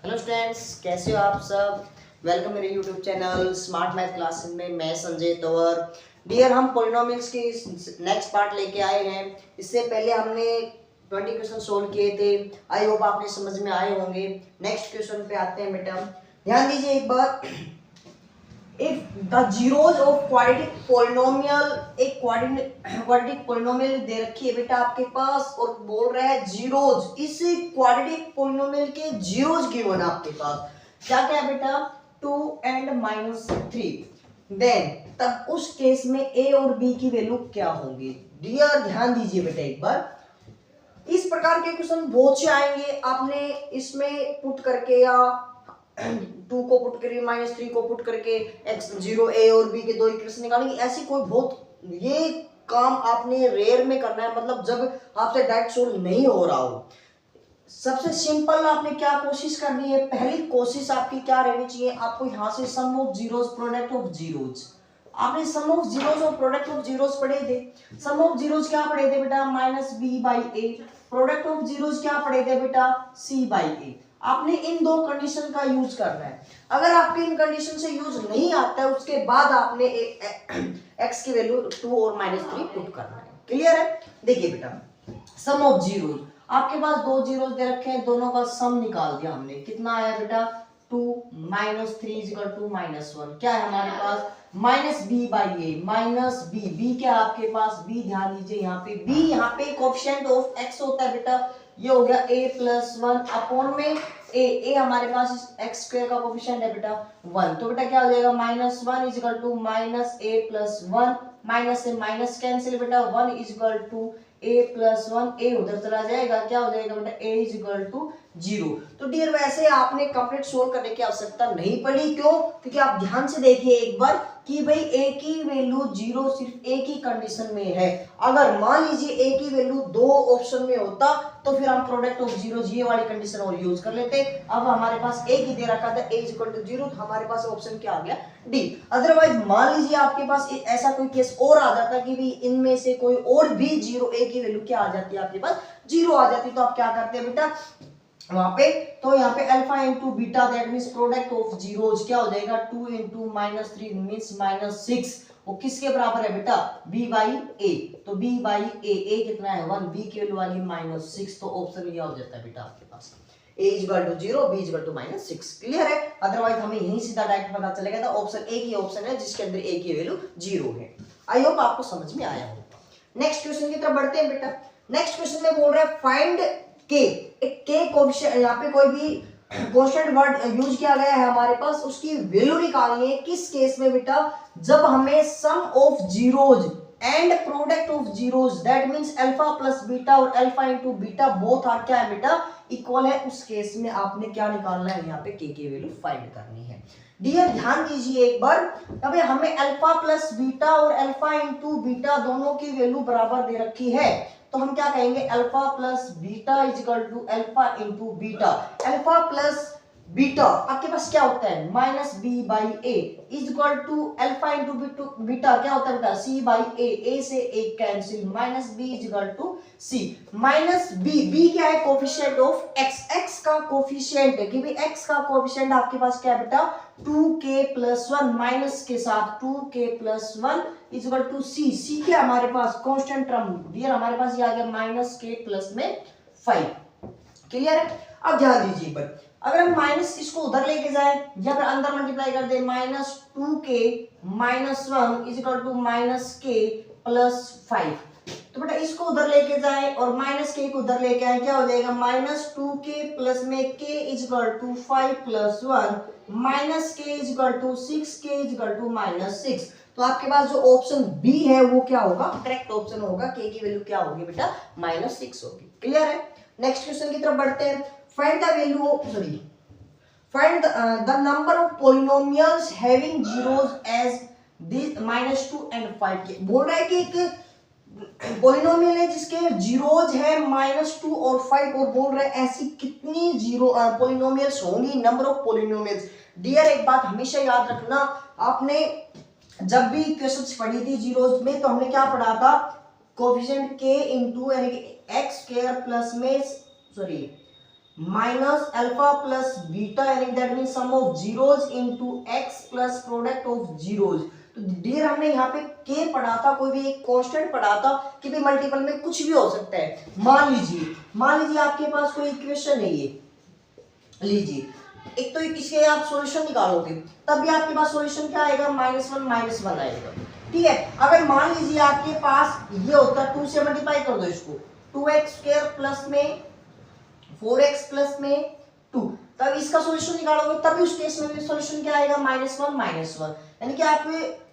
Hello students, कैसे हो आप सब। वेलकम मेरे YouTube channel smart math classes में। मैं संजय तंवर। डियर, हम पॉलिनोमियल्स के नेक्स्ट पार्ट लेके आए हैं। इससे पहले हमने 20 क्वेश्चन सोल्व किए थे। आई होप आपने समझ में आए होंगे। नेक्स्ट क्वेश्चन पे आते हैं बेटा। ध्यान दीजिए एक बार। If the zeros of quadratic polynomial, एक क्वाड्रेटिक पोलिनोमियल दे रखी है बेटा आपके पास और बोल रहा है जीरोज, इस क्वाड्रेटिक पोलिनोमियल के जीरोज गिवन आपके पास। क्या क्या है बेटा? 2 and -3। देन तब उस केस में ए और बी की वैल्यू क्या होंगी? डियर ध्यान दीजिए बेटा एक बार। इस प्रकार के क्वेश्चन बहुत से आएंगे। आपने इसमें पुट करके या 2 को पुट करके -3 को पुट करके x 0 a और b के दो इक्वेशन निकालेंगे। ऐसी कोई बहुत ये काम आपने रेयर में करना है, मतलब जब आपसे डायरेक्ट सोल्व नहीं हो रहा हो। सबसे सिंपल आपने क्या कोशिश करनी है, पहली कोशिश आपकी क्या रहनी चाहिए, आपको यहां से sum of zeros product of zeros. आपने सम ऑफ जीरोस और प्रोडक्ट ऑफ जीरोस पढ़े थे। सम ऑफ जीरोस क्या पढ़े थे बेटा? -b/a। प्रोडक्ट ऑफ जीरोस क्या पढ़े थे बेटा? c/a। आपने इन दो कंडीशन का यूज करना है। अगर आपके इन कंडीशन से यूज नहीं आता है, उसके बाद आपने x की वैल्यू 2 और -3 पुट करना है। क्लियर है? देखिए बेटा, सम ऑफ जीरोस, आपके पास दो जीरोस दे रखे हैं, दोनों का सम निकाल दिया हमने। कितना आया बेटा? 2 -3 = -1। क्या है हमारे पास? -b/a। -b क्या आपके पास? b ध्यान दीजिए यहाँ पे b, यहाँ पे कोएफिशिएंट ऑफ x होता है बेटा। ये हो गया a+1 अपॉन में a हमारे पास x² का कोएफिशिएंट है बेटा 1। तो बेटा क्या हो जाएगा? -1 = -a+1। माइनस से माइनस कैंसिल बेटा। 1 = a+1। a उधर चला जाएगा, क्या हो जाएगा बेटा? a = 0। तो डियर वैसे आपने कंप्लीट सोल्व करने की आवश्यकता नहीं पड़ी। क्यों? क्योंकि आप ध्यान से देखिए एक बार कि भाई a की वैल्यू 0 सिर्फ एक ही कंडीशन में है। अगर मान लीजिए a की वैल्यू दो ऑप्शन में होता तो फिर हम प्रोडक्ट ऑफ जीरो ये वाली कंडीशन और यूज कर लेते। अब हमारे पास a की दे रखा था a = 0, तो हमारे पास ऑप्शन क्या आ गया? डी। अदरवाइज मान लीजिए आपके पास ऐसा कोई केस और आ जाता कि भी इनमें से कोई और भी जीरो, a की वैल्यू क्या आ जाती है आपके पास? 0 आ जाती। तो आप क्या करते हैं बेटा वहां पे? तो यहाँ पे alpha into beta, that means product of zeros क्या हो जाएगा? 2 × -3 मींस -6। वो किसके बराबर है बेटा? b/a। तो b/a, a कितना है? 1। b की वैल्यू वाली -6। तो ऑप्शन ये हो जाता है बेटा आपके पास a = 0, b = -6। क्लियर है? अदरवाइज हमें यही सीधा डायरेक्ट पता चलेगा। तो ऑप्शन एक ही ऑप्शन है जिसके अंदर a की वैल्यू 0 है। आई होप आपको समझ में आया होगा। नेक्स्ट क्वेश्चन की तरफ बढ़ते हैं बेटा। नेक्स्ट क्वेश्चन में बोल रहा है फाइंड के। एक के कोएफिशिएंट, यहाँ पे कोई भी कांस्टेंट वर्ड यूज किया गया है हमारे पास, उसकी वैल्यू निकालनी है। किस केस में बेटा? जब हमें sum of zeros and product of zeros, that means alpha plus beta और alpha into beta both are क्या है बेटा? इक्वल है। उस केस में आपने क्या निकालना है? यहाँ पे के की वैल्यू फाइंड करनी है। डियर ध्यान दीजिए एक बार। अबे हमें अल्फा प्लस बीटा और अल्फा इंटू बीटा दोनों की वैल्यू बराबर दे रखी है। तो हम क्या कहेंगे? Alpha plus beta = alpha into beta. Alpha plus beta आपके पास क्या होता है? -b/a = अल्फा इंटू बीटा क्या होता है बेटा? c/a। a से a cancel. -b = c। -b क्या है? Coefficient of x। x का कोएफिशिएंट है कि भाई x का कोएफिशिएंट आपके पास क्या है बेटा? 2k+1 माइनस के साथ 2k+1 = c। c क्या हमारे पास? Constant term. डियर हमारे पास ये आ गया -k+5। क्लियर है? अब ध्यान दीजिए पर अगर हम माइनस इसको उधर लेके जाए या फिर अंदर मल्टीप्लाई कर दे, -2k-1 = -k+5। तो बेटा इसको उधर लेके जाए और -k को उधर लेके आए, क्या हो जाएगा? -2k प्लस में k = 5+1 -k = 6k = -6। तो आपके पास जो ऑप्शन बी है वो क्या होगा? करेक्ट ऑप्शन होगा। के की वैल्यू क्या होगी बेटा? -6 होगी। क्लियर है? नेक्स्ट क्वेश्चन की तरफ बढ़ते हैं। Find the value of find the number of polynomials having zeros as this -2 and 5। बोल रहा है कि एक पॉलिनोमियल है जिसके जीरोज है -2 और 5, और बोल रहा है ऐसी कितनी जीरो पॉलिनोमियल्स होंगी, नंबर ऑफ पॉलिनोमियल्स। डियर एक बात हमेशा याद रखना, आपने जब भी क्वेश्चंस पढ़ी थी जीरोज में तो हमने क्या पढ़ा था? कोएफिशिएंट k इंटू यानी कि x² प्लस में sorry minus alpha plus beta, यानी that mean sum of zeros into x plus product of zeros. तो डियर हमने यहाँ पे के पढ़ा था, कोई भी एक कांस्टेंट पढ़ा था कि भाई मल्टीपल में कुछ भी हो सकता है। मान लीजिए आपके पास कोई इक्वेशन है, ये लीजिए, एक तो इसके आप सॉल्यूशन निकालोगे तब भी आपके पास सॉल्यूशन क्या आएगा, -1 आएगा। ठीक है, अगर मान लीजिए आपके पास ये होता है 2 से मल्टीप्लाई कर दो इसको, 2x² प्लस में 4x प्लस में 2, तब इसका सॉल्यूशन निकालोगे तभी उस केस में सॉल्यूशन क्या आएगा, -1 यानी कि आप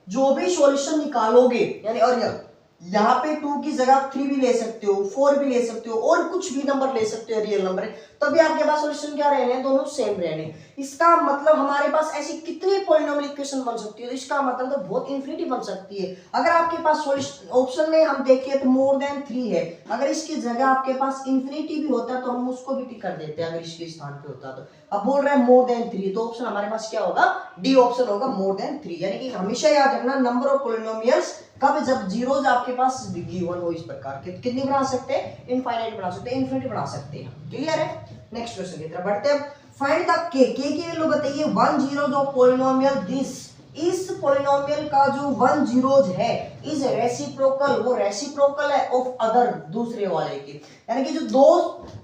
जो भी सॉल्यूशन निकालोगे, यानी और यहाँ पे 2 की जगह 3 भी ले सकते हो, 4 भी ले सकते हो, और कुछ भी नंबर ले सकते हो, रियल नंबर है, तभी आपके पास सॉल्यूशन क्या रहने हैं, दोनों सेम रहने। इसका मतलब हमारे पास ऐसी कितनी पॉलिनोमियल इक्वेशन बन सकती है, तो इसका मतलब तो बहुत इन्फिनिटी बन सकती है। अगर आपके पास सॉल्यूशन ऑप्शन में हम देखें तो मोर देन 3 है, अगर इसकी जगह आपके पास इन्फिनिटी भी होता है तो हम उसको भी टिक कर देते हैं, अगर इसके स्थान पे होता तो। अब बोल रहे हैं मोर देन 3, तो ऑप्शन हमारे पास क्या होगा, डी ऑप्शन होगा, मोर देन 3। यानी कि हमेशा याद रखना नंबर ऑफ पॉलिनोमियल्स कब, जब जीरोज आपके पास गिवन हो इस प्रकार के, कितनी बना सकते हैं, इनफाइनाइट बना सकते हैं, इन्फिनिटी बना सकते हैं। क्लियर है, नेक्स्ट क्वेश्चन की तरफ बढ़ते हैं। फाइंड द के की वैल्यू बताइए 1 जीरोज ऑफ पॉलिनोमियल दिस, इस पॉलिनोमियल का जो 1 जीरोज है इज रेसिप्रोकल, वो रेसिप्रोकल है ऑफ अदर, दूसरे वाले के, यानी कि जो दो,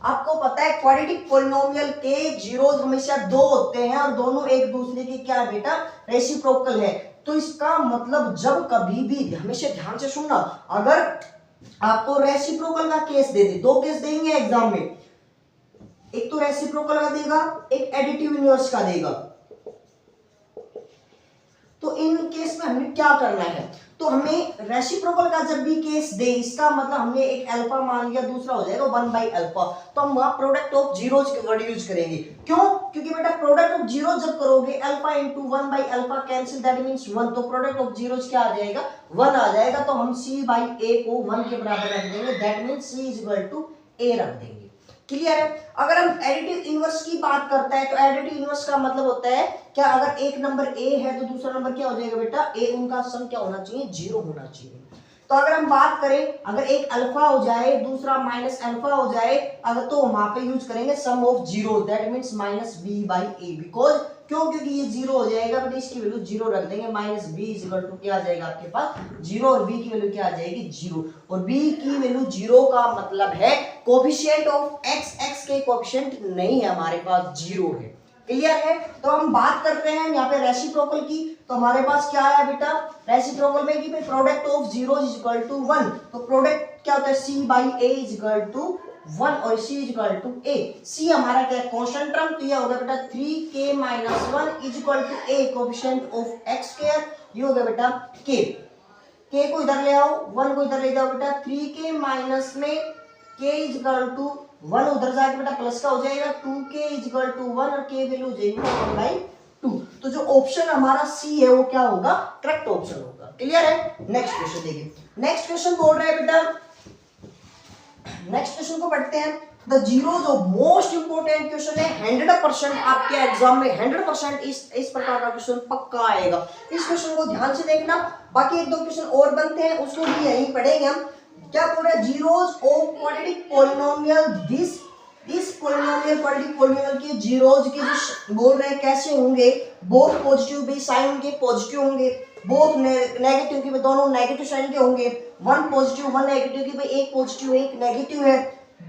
आपको पता है क्वाड्रेटिक पॉलिनोमियल के जीरोज हमेशा 2 होते हैं और दोनों एक दूसरे के क्या है बेटा, रेसिप्रोकल है। तो इसका मतलब जब कभी भी, हमेशा ध्यान से सुनना, अगर आपको रेसिप्रोकल का केस दे दे, 2 केस देंगे एग्जाम में, एक तो रेसिप्रोकल का देगा, एक एडिटिव इनवर्स का देगा, तो इन केस में हमें क्या करना है, तो हमें रेसिप्रोकल का जब भी केस दे, इसका मतलब हमने एक अल्फा मान लिया, दूसरा हो जाएगा 1/अल्फा, तो हम वहां प्रोडक्ट ऑफ जीरोज के वर्ड यूज करेंगे। क्यों, क्योंकि बेटा प्रोडक्ट ऑफ जीरो जब करोगे अल्फा इंटू 1/अल्फा कैंसिल, दैट मींस 1, तो प्रोडक्ट ऑफ जीरोज क्या आ जाएगा, 1 आ जाएगा, तो हम c/a को 1 के बराबर रख देंगे, दैट मींस c = a रख देंगे। क्लियर है। अगर हम एडिटिव इनवर्स की बात करते हैं तो एडिटिव इनवर्स का मतलब होता है क्या, अगर एक नंबर a है तो दूसरा नंबर क्या हो जाएगा बेटा, a, उनका सम क्या होना चाहिए, 0 होना चाहिए। तो अगर हम बात करें, अगर एक अल्फा हो जाए दूसरा माइनस अल्फा हो जाए, अगर तो वहां पे यूज करेंगे sum of zero, that means -b/a, because क्यों, क्योंकि ये 0 हो जाएगा, बट इसकी वैल्यू 0 रख देंगे, -b क्या आ जाएगा आपके पास 0, और b की वैल्यू क्या आ जाएगी 0, और b की वैल्यू 0 का मतलब है कोफिशिएंट ऑफ x के कोफिशिएंट नहीं है, हमारे पास 0 है। क्लियर है। तो हम बात करते हैं यहाँ पे रेसिप्रोकल की, तो हमारे पास क्या है बेटा, रेसिप्रोकल में कि product of zero is equal to 1, तो प्रोडक्ट क्या होता है, c/a इज इक्वल टू 1 और c is equal to a, c हमारा क्या है कांस्टेंट टर्म, तो ये होगा बेटा 3k - 1 is equal to a coefficient of x², ये होगा बेटा k को इधर ले आओ, 1 को इधर ले जाओ बेटा, 3k माइनस में k इज इक्वल टू 1 उधर जाके बेटा प्लस का हो जाएगा, 2k इज इक्वल टू 1 और k वैल्यू हो जाएगी 1/2। तो जो ऑप्शन हमारा सी है वो क्या होगा, करेक्ट ऑप्शन होगा। क्लियर है। नेक्स्ट क्वेश्चन देखिए, नेक्स्ट क्वेश्चन बोल रहे हैं बेटा, नेक्स्ट क्वेश्चन को पढ़ते हैं। द जीरो जो मोस्ट इंपोर्टेंट क्वेश्चन है, 100% आपके एग्जाम में 100% इस प्रकार का क्वेश्चन पक्का आएगा। इस क्वेश्चन को ध्यान से देखना, बाकी एक दो क्वेश्चन और बनते हैं उसको भी यहीं पढ़ेंगे हम। क्या बोल रहे हैं, zeros of quadratic polynomial this polynomial quadratic polynomial के जीरोज के जो बोल रहे हैं कैसे होंगे, बोथ पॉजिटिव भी साइन के पॉजिटिव होंगे, बोथ नेगेटिव के दोनों नेगेटिव साइन के होंगे, 1 पॉजिटिव 1 नेगेटिव की भाई एक पॉजिटिव एक नेगेटिव है,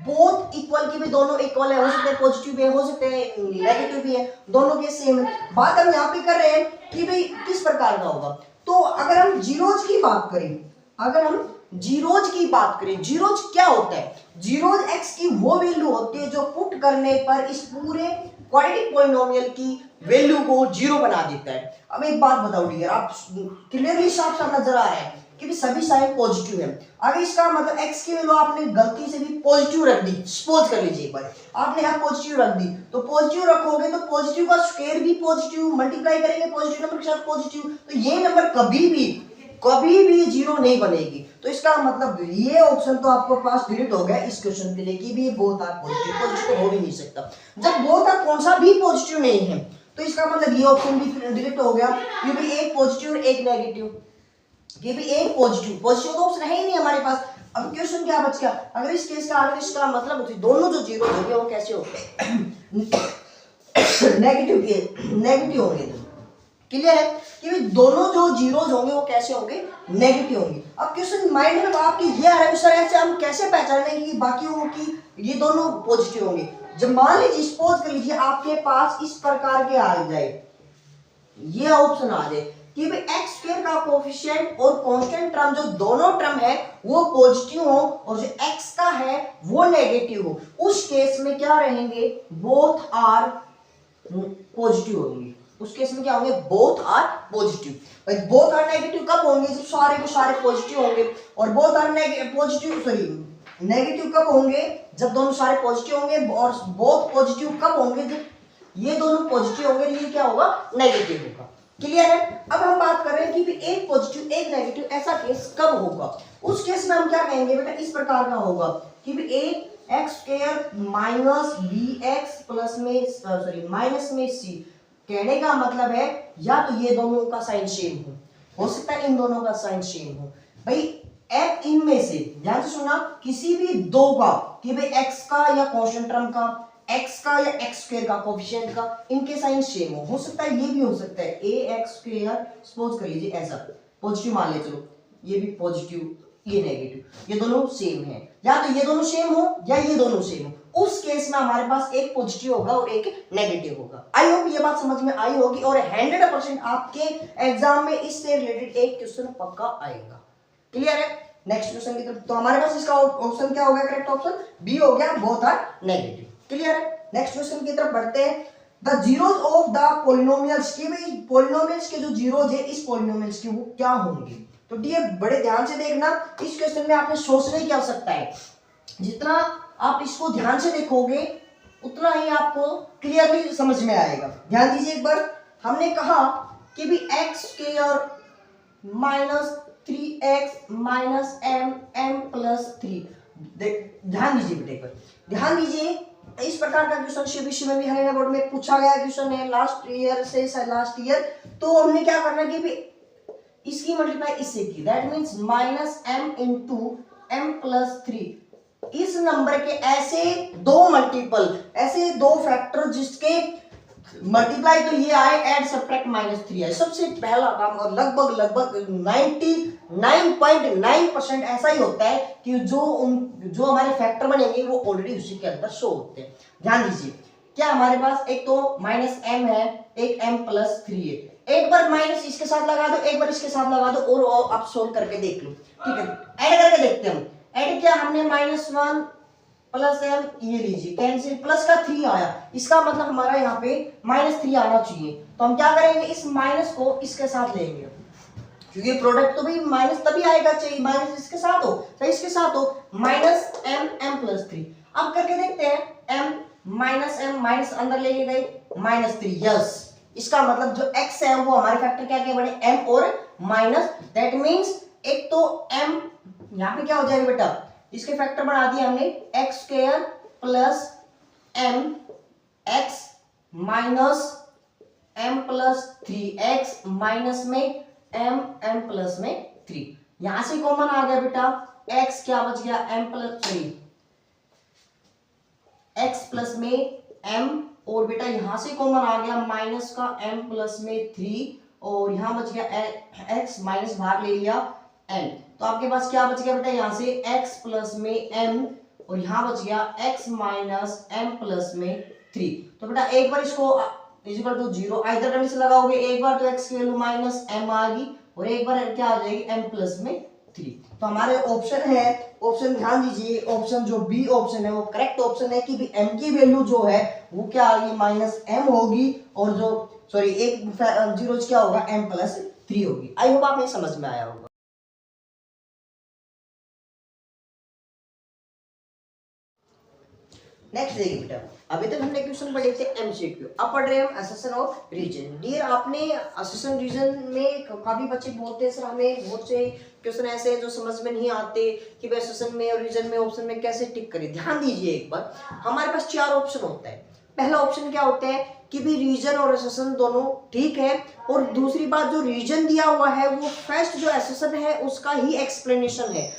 बोथ इक्वल की भी दोनों इक्वल है, हो सकते हैं पॉजिटिव भी हो सकते हैं नेगेटिव भी है, दोनों के सेम है। बात हम यहाँ पे कर रहे हैं कि भाई किस प्रकार का होगा। तो अगर हम जीरोज की बात करें, अगर हम जीरोज की बात करें, जीरोज क्या होता है, जीरोज एक्स की वो वैल्यू होती है जो पुट करने पर इस पूरे क्वाड्रेटिक पॉलिनोमियल की वैल्यू को 0 बना देता है। अब एक बात बताओ डियर, आप क्लियरली साफ साफ नजर आ रहा है कि सभी साइन पॉजिटिव है। अगर इसका मतलब x की वैल्यू आपने गलती से भी पॉजिटिव रख दी, सपोज कर लीजिए एक बार आपने यहाँ पॉजिटिव रख दी, तो पॉजिटिव रखोगे तो पॉजिटिव का स्क्वायर भी पॉजिटिव, मल्टीप्लाई करेंगे पॉजिटिव नंबर के साथ पॉजिटिव, तो ये नंबर कभी भी 0 नहीं बनेगी। तो इसका मतलब ये ऑप्शन तो आपको पास डिलीट हो गया इस क्वेश्चन के लिए कि भी बोथ आर पॉजिटिव हो भी नहीं सकता। जब बोथ आर कौन सा भी पॉजिटिव नहीं है तो इसका मतलब ये ऑप्शन भी डिलीट हो गया, क्योंकि एक पॉजिटिव और एक नेगेटिव, ये भी एक पॉजिटिव तो ऑप्शन है ही नहीं हमारे पास। अब क्वेश्चन क्या बच गया, अगर इस केस का आगे इसका मतलब दोनों जो जीरो होंगे वो कैसे होते हैं नेगेटिव होंगे। क्लियर है कि भाई दोनों जो जीरोज होंगे वो कैसे होंगे, नेगेटिव होंगे। अब क्वेश्चन माइंड में आपके ये आ रहा है सर ऐसे हम कैसे पहचानेंगे कि बाकियों की ये दोनों पॉजिटिव होंगे। जब मान लीजिए सपोज कर लीजिए आपके पास इस प्रकार के आ जाए, ये ऑप्शन आ जाए कि भाई एक्स स्क्वायर का कोएफिशिएंट और कांस्टेंट टर्म जो दोनों टर्म है वो पॉजिटिव हो और जो एक्स का है वो नेगेटिव हो, उस केस में क्या रहेंगे, बोथ आर पॉजिटिव होंगे। उस केस में क्या होंगे, both are positive. Both are negative कब होंगे, जब सारे के सारे पॉजिटिव होंगे। और बोथ आर नेगेटिव कब होंगे, जब दोनों सारे पॉजिटिव होंगे। और बोथ पॉजिटिव कब होंगे, जब ये दोनों पॉजिटिव होंगे, ये क्या होगा, नेगेटिव होगा। क्लियर है। अब हम बात कर रहे हैं कि एक पॉजिटिव एक नेगेटिव, ऐसा केस कब होगा। उस केस में हम क्या कहेंगे बेटा, इस प्रकार का होगा कि एक x square minus b x plus में माइनस में सी। कहने का मतलब है या तो ये दोनों का साइन सेम हो सकता है इन दोनों का साइन सेम हो। भाई एक इनमें से, ध्यान से सुना, किसी भी दो का कि भाई एक्स का या कांस्टेंट टर्म का, एक्स का या एक्स स्क्वायर का कोएफिशिएंट का, इनके साइन सेम हो सकता है, ये भी हो सकता है ए एक्स स्क्वायर सपोज कर लीजिए ऐसा पॉजिटिव मान ले, चलो ये भी पॉजिटिव ये नेगेटिव, ये दोनों सेम है, या तो ये दोनों सेम हो या ये दोनों सेम हो। उस केस में हमारे पास एक पॉजिटिव होगा और एक नेगेटिव होगा। आई होप ये बात समझ में आई होगी और 100% आपके एग्जाम में इससे रिलेटेड एक क्वेश्चन पक्का आएगा। क्लियर है। नेक्स्ट क्वेश्चन की तरफ, तो हमारे पास इसका ऑप्शन क्या हो गया, करेक्ट ऑप्शन बी हो गया, बोथ आर नेगेटिव। क्लियर है। नेक्स्ट क्वेश्चन की तरफ बढ़ते हैं। The zeros of the polynomials, की भाई पॉलिनोमियल्स के जो जीरोज है इस पॉलिनोमियल्स के वो क्या होंगे। तो डियर बड़े ध्यान से देखना, इस क्वेश्चन में आपने सोचने की आवश्यकता है। जितना आप इसको ध्यान से देखोगे उतना ही आपको क्लियरली समझ में आएगा। ध्यान दीजिए एक बार, हमने कहा कि भी x square minus 3x minus m plus 3। ध्यान दीजिए बेटे, एक बार ध्यान दीजिए, इस प्रकार का क्वेश्चन CBSE में भी हरियाणा बोर्ड में पूछा गया क्वेश्चन है लास्ट ईयर से लास्ट ईयर। तो हमने क्या करना कि भी इसकी मल्टीप्लाई इससे की, that means minus m into m plus 3। इस नंबर के ऐसे दो मल्टीपल, ऐसे दो फैक्टर जिसके मल्टीप्लाई तो ये आए, ऐड सब्ट्रैक्ट -3 आए। सबसे पहला काम और लगभग 99.9% ऐसा ही होता है कि जो हमारे फैक्टर बनेंगे वो ऑलरेडी उसी के अंदर शो होते हैं। ध्यान दीजिए, क्या हमारे पास एक तो -m है, एक m प्लस 3 है। एक बार माइनस इसके साथ लगा दो, एक बार इसके साथ लगा दो और आप सोल्व करके देख लो। ठीक है, ऐड करके देखते हैं हम। ऐड किया हमने -1 प्लस m, ये लीजिए कैंसिल, प्लस का 3 आया, इसका मतलब हमारा यहाँ पे -3 आना चाहिए। तो हम क्या करेंगे, इस माइनस को इसके साथ लेंगे, क्योंकि प्रोडक्ट तो भी माइनस तभी आएगा चाहिए माइनस इसके साथ हो, तो इसके साथ हो -m प्लस 3। अब करके देखते हैं, m माइनस अंदर लेके गए -3, यस, इसका मतलब जो x है वो हमारे फैक्टर क्या क्या बने, m और माइनस। दैट मींस एक तो m यहाँ पे क्या हो जाएगा बेटा, इसके फैक्टर बना दिए हमने, x square plus m x minus m plus 3x minus में m प्लस में 3। यहां से कॉमन आ गया बेटा, x क्या बच गया, m प्लस 3, x प्लस में m, और बेटा यहां से कॉमन आ गया माइनस का m प्लस में 3, और यहां बच गया x माइनस बाहर ले लिया m। तो आपके पास क्या बच गया बेटा, यहाँ से x प्लस में m और यहाँ बच गया x माइनस m प्लस में 3। तो बेटा एक बार इसको इक्वल टू 0 आइदर कंडीशन लगाओगे, एक बार तो x की वैल्यू -m आ गई और एक बार क्या आ जाएगी m प्लस में 3। तो हमारे ऑप्शन है, ऑप्शन ध्यान दीजिए, ऑप्शन जो बी ऑप्शन है वो करेक्ट ऑप्शन है कि m की वैल्यू जो है वो क्या आ गई -m होगी, और जो सॉरी एक जीरो क्या होगा, m प्लस 3 होगी। आई होप आपने समझ में आया होगा। नेक्स्ट देखिए बेटा, अभी तक हमने क्वेश्चन पढ़े थे एमसीक्यू, अब पढ़ रहे हैं हम असर्शन ऑफ रीजन। डियर आपने असर्शन रीजन में काफी बच्चे बोलते हैं सर हमें बहुत से क्वेश्चन ऐसे हैं जो समझ में नहीं आते कि भाई असर्शन में और रीजन में ऑप्शन में कैसे टिक करें। ध्यान दीजिए एक बार, हमारे पास 4 ऑप्शन होता है। पहला ऑप्शन क्या होता है कि भी रीजन और असर्शन दोनों ठीक है, और दूसरी बात जो रीजन दिया हुआ है वो फर्स्ट जो असर्शन है उसका ही एक्सप्लेनेशन है।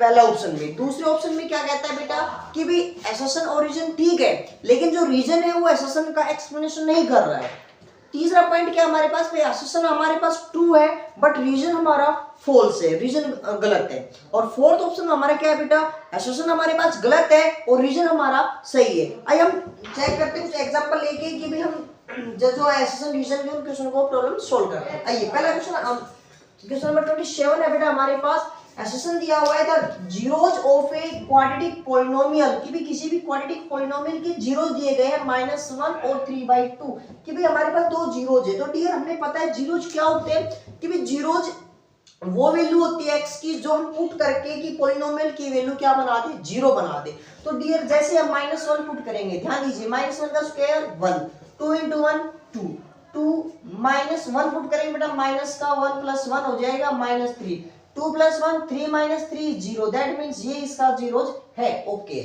पहला ऑप्शन में। दूसरे ऑप्शन में क्या कहता है बेटा कि भाई एसेशन और रीजन ठीक है, लेकिन जो रीजन है वो एसेशन का एक्सप्लेनेशन नहीं कर रहा है। तीसरा पॉइंट क्या हमारे पास, एसेशन हमारे पास ट्रू है बट रीजन हमारा फॉल्स है, रीजन गलत है। और फोर्थ ऑप्शन हमारा क्या है बेटा, एसेशन हमारे पास गलत है और रीजन हमारा सही है। आइए हम चेक करते हैं कुछ एग्जांपल लेके कि भाई हम जो एसेशन रीजन के उन क्वेश्चन को प्रॉब्लम सोल्व करते हैं। आइए पहला क्वेश्चन नंबर 27 है बेटा हमारे पास। एसेशन दिया हुआ है the zeros of a quadratic polynomial, कि भी किसी भी क्वाड्रेटिक पॉलिनोमियल के जीरोज दिए गए हैं -1 और 3/2, कि भी हमारे पास दो जीरोज है। तो डियर हमें पता है जीरोज क्या होते हैं, कि भी जीरोज वो वैल्यू होती है x की जो हम पुट करके कि पॉलिनोमियल की वैल्यू क्या बना दे, जीरो बना दे। तो डियर जैसे हम -1 पुट करेंगे, ध्यान दीजिए -1 का स्क्वायर 1, 2 × 1 2, 2 -1 पुट करेंगे बेटा, माइनस का 1 + 1 हो जाएगा -3, 2 + 1 3 - 3 0, दैट मींस ये इसका जीरोज है। ओके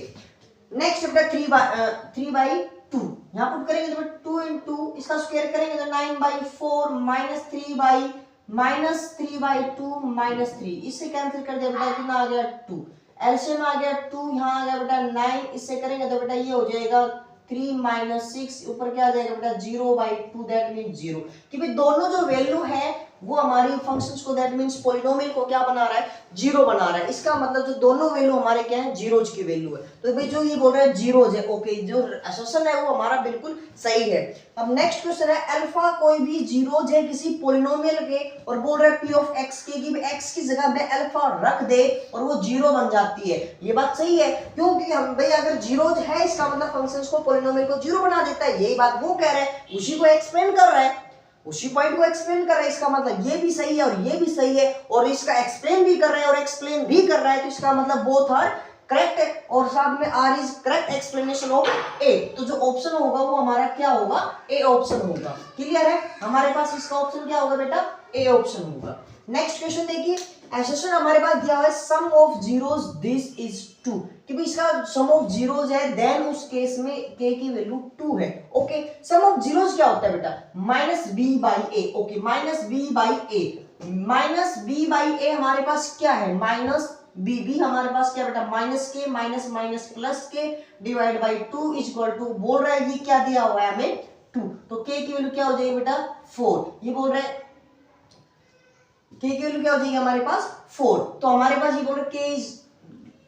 नेक्स्ट बेटा 3/2 यहां पुट करेंगे तो 2 × 2 इसका स्क्वायर करेंगे तो 9/4 -3/2 -3, इससे कैंसिल कर दिया बेटा, कितना आ गया 2, एलसीएम आ गया 2, यहाँ आ गया बेटा 9, इससे करेंगे तो बेटा ये हो जाएगा 3 - 6, ऊपर क्या आ जाएगा बेटा 0/2, दैट मींस 0, कि भाई दोनों जो वैल्यू है वो हमारी फंक्शंस को, दैट मींस पॉलिनोमियल को क्या बना रहा है, जीरो बना रहा है। इसका मतलब जो दोनों वैल्यू हमारे क्या है, जीरोज की वैल्यू है। तो भाई जो ये बोल रहा है जीरोज है, ओके, जो एसेशन है वो हमारा बिल्कुल सही है। अब नेक्स्ट क्वेश्चन है, अल्फा कोई भी जीरोज है किसी पॉलिनोमियल के और बोल रहा है p ऑफ x के, कि x की जगह में अल्फा रख दे और वो जीरो बन जाती है। ये बात सही है, क्योंकि हम भाई अगर जीरोज है इसका मतलब फंक्शंस को, पॉलिनोमियल को जीरो बना देता है। यही बात वो कह रहे हैं, उसी को एक्सप्लेन कर रहा है, उसी पॉइंट को एक्सप्लेन कर रहा है। इसका मतलब ये भी सही है और ये भी सही है, और इसका एक्सप्लेन भी कर रहा है और एक्सप्लेन भी कर रहा है, तो इसका मतलब बोथ आर करेक्ट है। और साथ में R is correct explanation of A. तो जो ऑप्शन होगा वो हमारा क्या होगा, ए ऑप्शन होगा। क्लियर है, हमारे पास इसका ऑप्शन क्या होगा बेटा, ए ऑप्शन होगा। नेक्स्ट क्वेश्चन देखिए, एसेशन हमारे पास दिया हुआ है सम ऑफ जीरोस दिस इज 2, कि भाई इसका सम ऑफ जीरोस है, देन उस केस में k की वैल्यू 2 है। ओके सम ऑफ जीरोस क्या होता है बेटा, -b/a। ओके -b/a हमारे पास क्या है, -b हमारे पास क्या बेटा, -k माइनस प्लस के डिवाइड बाई 2 = बोल रहा है ये क्या दिया हुआ है हमें 2, तो k की वैल्यू क्या हो जाएगी बेटा 4। ये बोल रहा है k की वैल्यू क्या हो जाएगी हमारे पास 4, तो हमारे पास ये बोल रहा है k इज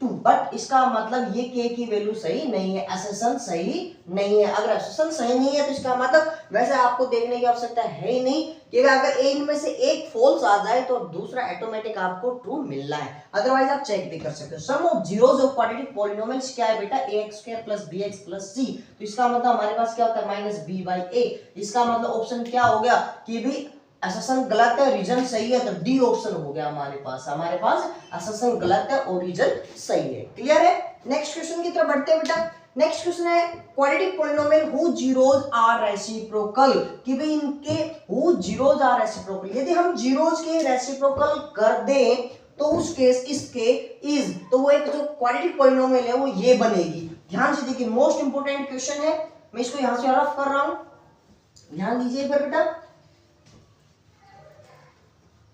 2, बट इसका मतलब ये k की वैल्यू सही नहीं है, एसेशन सही नहीं है। अगर एसेशन सही नहीं है तो इसका मतलब वैसे आपको देखने की आवश्यकता है ही नहीं, कि अगर इनमें से एक फॉल्स आ जाए तो दूसरा ऑटोमेटिक आपको ट्रू मिलना है, अदरवाइज आप चेक भी कर सकते हो। Sum of zeros of quadratic polynomials क्या है बेटा, ax² + bx + c, तो इसका मतलब हमारे पास क्या होता है -b/a। इसका मतलब ऑप्शन क्या हो गया कि भी एसेशन गलत है, रीजन सही है, तो डी ऑप्शन हो गया हमारे पास एसेशन गलत है और रीजन सही है। क्लियर है, नेक्स्ट क्वेश्चन की तरफ बढ़ते हैं बेटा। नेक्स्ट क्वेश्चन है quadratic polynomial who zeros are reciprocal, कि भाई इनके हु जीरोज आर रेसिप्रोकल, यदि हम जीरोज के रेसिप्रोकल कर दें तो उस केस इसके इज, तो वो एक जो क्वाड्रेटिक पॉलिनोमियल है वो ये बनेगी। ध्यान से देखिए, मोस्ट इंपोर्टेंट क्वेश्चन है, मैं इसको यहां से रफ कर रहा हूं, ध्यान दीजिए फिर बेटा।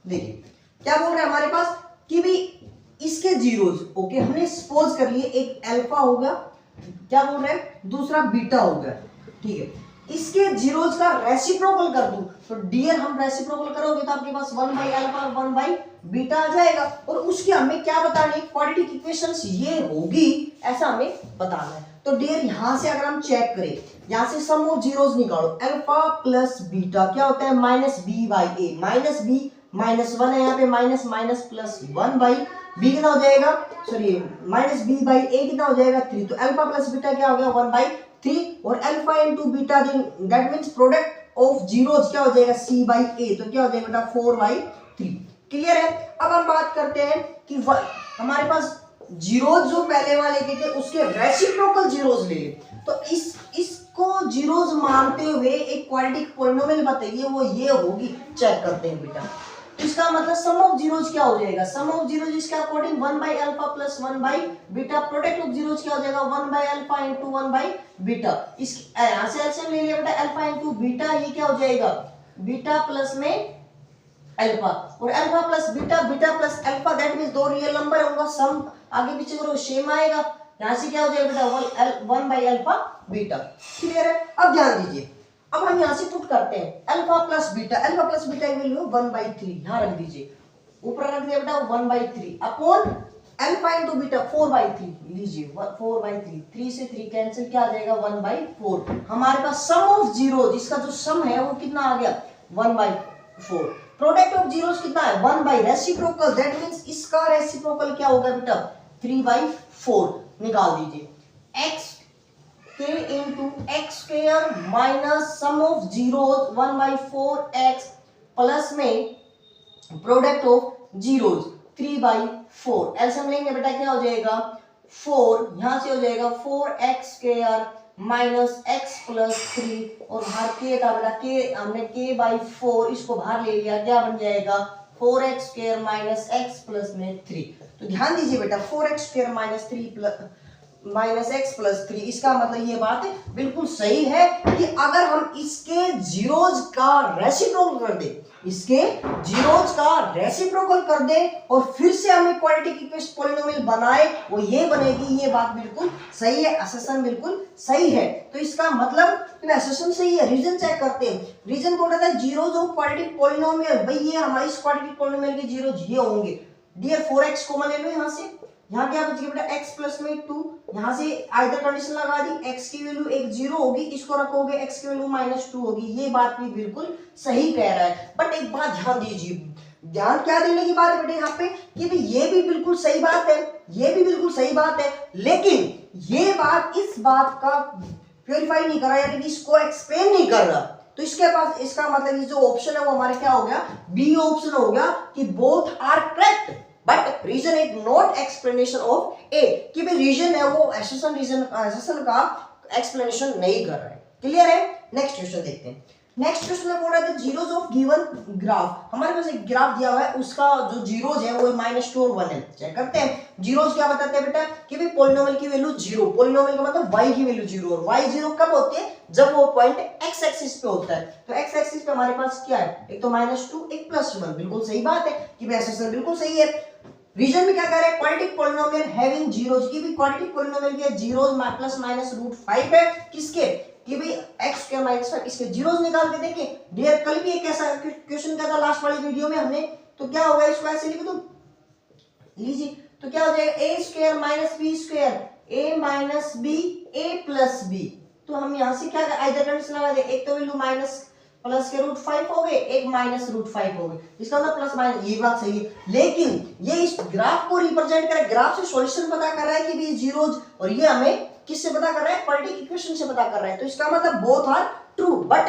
देखिए क्या बोल रहे हैं हमारे पास कि भी इसके जीरोज, ओके हमने सपोज कर लिए एक अल्फा हो गया, क्या बोल रहे हैं दूसरा बीटा हो गया, ठीक है, इसके जीरोज का रेसिप्रोकल कर दूं तो डियर हम रेसिप्रोकल करोगे तो आपके पास 1/अल्फा 1/बीटा आ जाएगा, और उसकी हमें क्या बतानी है, क्वाड्रेटिक इक्वेशंस ये होगी ऐसा हमें बताना है। तो डियर यहां से अगर हम चेक करें, यहां से सम ऑफ जीरोज निकालो, अल्फा प्लस बीटा क्या होता है -b/a, -1 है यहाँ पे, माइनस प्लस 1/b कितना हो जाएगा, सॉरी -b/a कितना हो जाएगा 3, तो अल्फा प्लस बीटा क्या हो गया 1/3, और alpha into beta that means product of zeros क्या हो जाएगा c/a, तो क्या हो जाएगा बेटा 4/3। क्लियर है, अब हम बात करते हैं कि हमारे पास जीरोज जो पहले वाले के थे उसके रेसिप्रोकल जीरोज ले, तो इसको जीरोज मानते हुए एक क्वाड्रेटिक पॉलिनोमियल बताइए वो ये होगी, चेक करते हैं बेटा। तो इसका मतलब सम ऑफ जीरोज क्या हो जाएगा, सम ऑफ जीरोज इसके अकॉर्डिंग 1/अल्फा प्लस 1/बीटा, प्रोडक्ट ऑफ जीरोज क्या हो जाएगा 1/अल्फा इंटू 1/बीटा। इस यहां से एलसीएम ले लिया बेटा, अल्फा इंटू बीटा, ये क्या हो जाएगा बीटा प्लस में अल्फा, और alpha plus beta, beta plus alpha, that means दो रियल नंबर है उनका सम आगे पीछे करो सेम आएगा, यहाँ से क्या हो जाएगा बेटा 1 बाई अल्फा बीटा। क्लियर है? अब ध्यान दीजिए, अब हम यहाँ से पुट करते हैं अल्फा प्लस बीटा की वैल्यू 1/3 यहाँ रख दीजिए, ऊपर रख दिया बेटा 1/3 अपॉन अल्फा इंटू बीटा 4/3 लीजिए 4/3, 3 से 3 कैंसिल, क्या आ जाएगा 1/4। हमारे पास सम ऑफ जीरोज, इसका जो सम है वो कितना आ गया 1/4। प्रोडक्ट ऑफ जीरोज कितना है 1 बाई रेसिप्रोकल, दैट मींस इसका रेसिप्रोकल क्या होगा बेटा 3/4 निकाल दीजिए। x k into x square minus sum of zeros 1/4x plus में प्रोडक्ट ऑफ जीरोज 3/4। एलसीएम लेंगे बेटा क्या हो जाएगा 4, यहां से हो जाएगा 4x square minus x plus 3 और बाहर k था बेटा k, हमने k/4 इसको बाहर ले लिया, क्या बन जाएगा 4x square minus x plus में 3। तो ध्यान दीजिए बेटा 4x square minus x plus 3, इसका मतलब ये बात है बिल्कुल सही है कि अगर हम इसके जीरोज का रेसिप्रोकल कर दे, इसके जीरोज का रेसिप्रोकल कर दे और फिर से हमें क्वाड्रेटिक पॉलिनोमियल बनाए, वो ये बनेगी, ये बात बिल्कुल सही है, अससन बिल्कुल सही है। तो इसका मतलब अससन सही है, रीजन चेक करते हैं। रीजन बोल रहा था जीरोज ऑफ क्वाड्रेटिक पॉलिनोमियल, भाई ये हमारी इस क्वाड्रेटिक पॉलिनोमियल के जीरोज ये होंगे। डियर 4x कॉमन ले लो यहाँ से, यहाँ क्या बच गया बेटा x प्लस में 2, यहाँ से आइदर कंडीशन लगा दी, x की वैल्यू एक 0 होगी, इसको रखोगे x की वैल्यू -2 होगी, ये बात भी बिल्कुल सही कह रहा है। बट एक बात ध्यान दीजिए, ध्यान क्या देने की बात है बेटा यहाँ पे कि भाई ये भी बिल्कुल सही बात है, ये भी बिल्कुल सही बात है, लेकिन ये बात इस बात का प्योरीफाई नहीं कर रहा, यानी कि इसको एक्सप्लेन नहीं कर रहा। तो इसके पास इसका मतलब ये जो ऑप्शन है वो हमारे क्या हो गया बी ऑप्शन हो गया कि both are correct, but reason is not explanation of A, कि भाई रीजन है वो एसेशन का एक्सप्लेनेशन नहीं कर रहा है। क्लियर है? नेक्स्ट क्वेश्चन देखते हैं। नेक्स्ट क्वेश्चन में बोल रहा था जीरोज ऑफ गिवन ग्राफ, हमारे पास एक ग्राफ दिया हुआ है, उसका जो जीरोज है वो -2 और 1 है। चेक करते हैं जीरोज क्या बताते हैं बेटा कि भाई पॉलिनोमियल की वैल्यू 0, पॉलिनोमियल का मतलब y की वैल्यू 0 और y 0 कब होती है जब वो पॉइंट x एक्सिस पे होता है। तो x एक्सिस पे हमारे पास क्या है, एक तो -2 एक +1, बिल्कुल सही बात है कि भाई एसेशन बिल्कुल सही है। रीजन में क्या कह रहा है क्वाड्रेटिक पॉलिनोमियल हैविंग जीरोज, की भी क्वाड्रेटिक पॉलिनोमियल के जीरोज ±√5 है, किसके कि भाई x स्क्वायर माइनस 5, इसके जीरोज निकाल के देखें। डियर कल भी एक ऐसा क्वेश्चन किया था लास्ट वाली वीडियो में हमने, तो क्या होगा इसको ऐसे लिख दो, लीजिए तो क्या हो जाएगा a square minus b square a minus b a plus b। तो हम यहाँ से क्या आइदर कंडीशन लगा दे, एक तो वैल्यू माइनस प्लस के √5 हो गए, एक -√5 हो गए, इसका मतलब प्लस माइनस, ये बात सही है। लेकिन ये इस ग्राफ को रिप्रेजेंट कर, ग्राफ से सॉल्यूशन पता कर रहा है कि भी जीरोज, और ये हमें किससे पता कर रहा है क्वाड्रेटिक इक्वेशन से पता कर रहा है। तो इसका मतलब both are true, but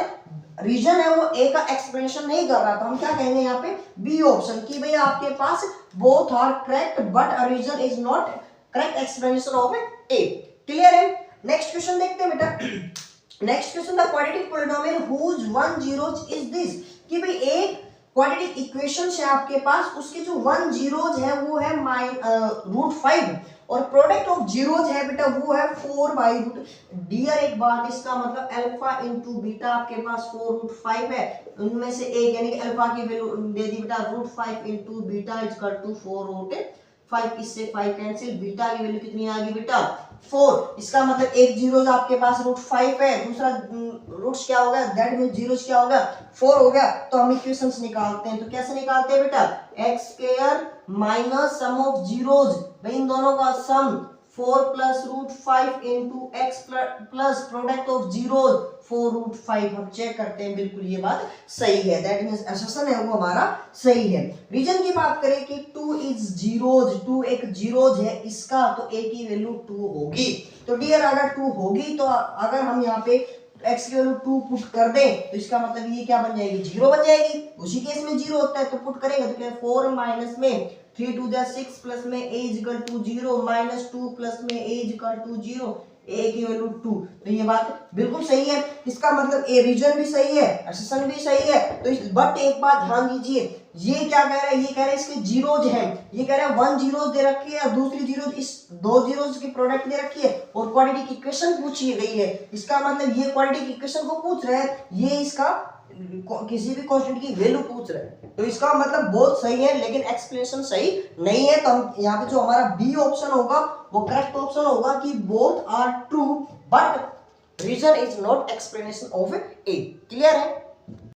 reason है वो ए का एक्सप्लेनेशन नहीं कर रहा। तो हम क्या कहेंगे यहाँ पे बी ऑप्शन की भाई आपके पास both are correct but reason is not correct explanation of A. Clear है? नेक्स्ट क्वेश्चन देखते हैं बेटा। Next question the quadratic polynomial whose one zeros is this, कि भाई एक क्वाड्रेटिक इक्वेशन है आपके पास, उसके जो वन जीरोज है वो है √5 और प्रोडक्ट ऑफ जीरोज है बेटा वो है 4/√। डियर एक बात, इसका मतलब अल्फा इंटू बीटा आपके पास 4√5 है, उनमें से एक यानी कि अल्फा की वैल्यू दे दी बेटा √5 into beta is equal to 4√5, इससे 5 कैंसिल, बीटा की वैल्यू कितनी आ गई बेटा 4। इसका मतलब एक जीरोज आपके पास √5 है, दूसरा रूट्स क्या होगा दैट मींस जीरोज क्या होगा 4 हो गया। तो हम इक्वेशंस निकालते हैं, तो कैसे निकालते हैं बेटा x square minus sum of zeros, भाई इन दोनों का सम 4 + √5 into x plus product of zeros 4√5। हम चेक करते हैं बिल्कुल ये बात सही है, दैट मींस असम्पशन है वो हमारा सही है। रीजन की बात करें कि 2 इज जीरोज, 2 एक जीरोज है इसका, तो a की वैल्यू 2 होगी। तो डियर अगर 2 होगी तो अगर हम यहाँ पे x की वैल्यू 2 पुट कर दें तो इसका मतलब ये क्या बन जाएगी 0 बन जाएगी। उसी केस में 0 होता है तो पुट करेंगे तो क्या 4 माइनस में 3 2 6 प्लस में a is equal to 0 minus 2 plus में a is equal to 0, a की वैल्यू 2। तो ये बात बिल्कुल सही है, इसका मतलब ए रीजन भी सही है, असम्पशन भी सही है। तो बट एक बात ध्यान दीजिए ये क्या कह रहा है, ये कह रहा है इसके जीरोज हैं, ये कह रहा है 1 जीरोज दे रखी है और दूसरी जीरो, इस दो जीरोज की प्रोडक्ट दे रखी है और क्वाड्रेटिक इक्वेशन पूछी गई है। इसका मतलब ये क्वाड्रेटिक इक्वेशन को पूछ रहा है, ये इसका किसी भी कांस्टेंट की वैल्यू पूछ रहे हैं, तो इसका मतलब बहुत सही है, लेकिन एक्सप्लेनेशन सही नहीं है। तो हम यहाँ पे जो हमारा बी ऑप्शन होगा वो करेक्ट ऑप्शन होगा कि both are true but reason is not explanation of A. Clear है?